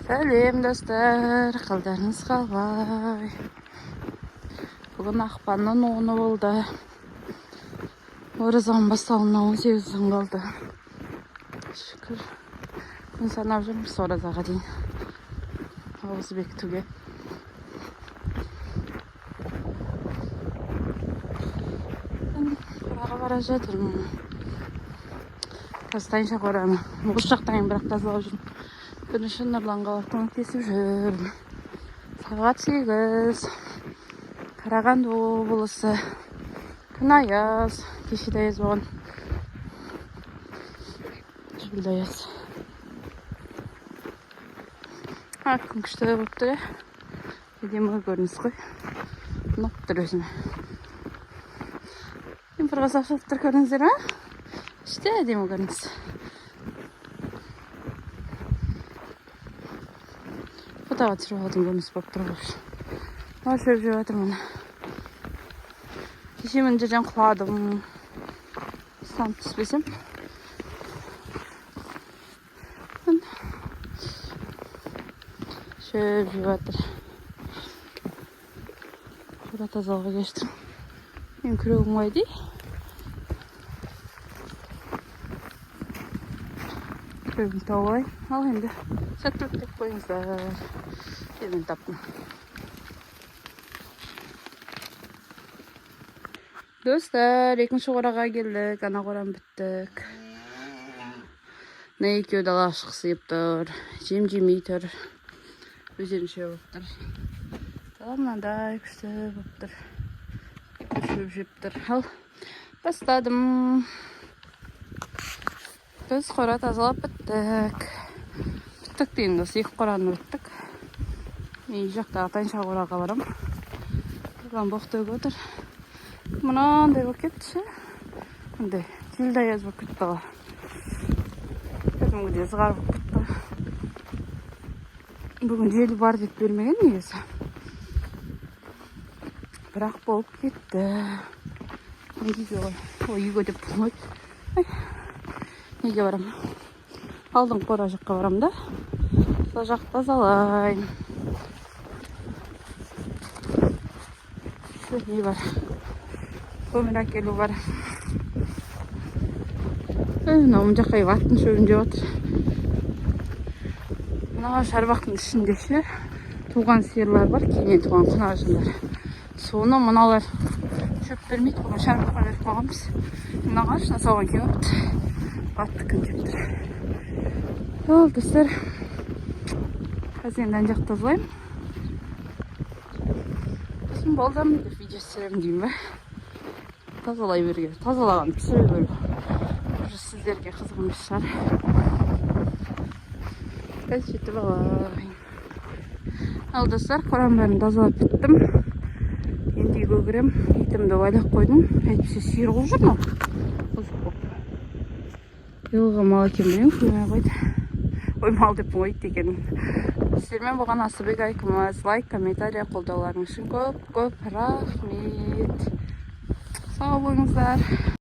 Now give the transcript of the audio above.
Сәлем достар, қалдарыңыз қалай? Бүгін ақпанның 10-ы болды. Оразаның басталуына 18 күн қалды. Шүкір. Күн санап жүрміз оразаға дейін. Ауыз бекітуге. Қораға бара жатырмын. Тастайынша қораны. Мұғыз жақтайын бірақ тазалап жүрмін. Күн үшін Нұрланға көмектесіп жүрмін. Сағат 8. Қарағанды облысы. Күн аяз. Кешеде аяз болған. Жүлді аяз. Күн күшті болып тұр. Әдемі көрініс қой. Ұнап тұр өзіме. Кемпірға сақшылып тұр көріңіздер ме? İşte әдемі көрініс. Фотоға түсіріп алатын көрініс болып тұр ғой. Шөп жеп жатырмын. Кеше мен жерден құладым. Станып түспесем. Шөп жеп жатыр. Қора тазалауға кештім. Мен күрегім қойды. Күрегім тауып ал енді. Сәттілік деп қойыңыздар. Мен таптым. Достар, екінші қораға келдік. Ана қорам біттік. Не екеу дала шықсы еп тұр. Жем жемей тұр. Өзерінше болып тұр. Дала мынандай күшті болып тұр. Шөп жеп тұр. Ал, бастадым. Біз қора тазалап біттік. Біттік дейін досы, екі қораны біттік. Мен жақта атайынша қораға барам. Бұған боқты өтір. Мұнандай болып кетті. Мұндай желді аяз болып кетті ғой. Кәдімгідей ызғар болып кетті. Бүгін желі бар деп бермеген негізі. Бірақ болып кетті. Неге ғой? Ой, үйге деп болмайды. Неге барам? Алдың қора жаққа барам да. Сол жақ тазалайын. Не бар? Көмір әкелу бар. Мынау жаққа аттың шөбін жеп отыр. Мына шарбақтың ішінде ше туған сиырлар бар, кейіннен туған құнажындар. Соны мыналар шөп бермейді, оған шарбаққа беріп қойғанбыз. Мына қашына соған келіп атты күн жеп тұр. Ол достар, қазір енді жақ тазалаймын. Сосын болдам деп видео түсіремін деймін бе. Тазалай берге, тазалаған пісіре берге. Уже сіздерге қызық емес шығар. Қазір жетіп алайын. Ал достар, қорам бәрін тазалап біттім. Енді үйге кірем. Итімді байлап қойдым. Әйтпесе сиыр қуып жүр ме? Елға мал екен білем, көмей қойды. Ой, мал деп қойды екен. Сіздермен болған Асылбек айкымыз. Лайк, комментария қолдауларыңыз үшін көп рахмет. Сау болыңыздар.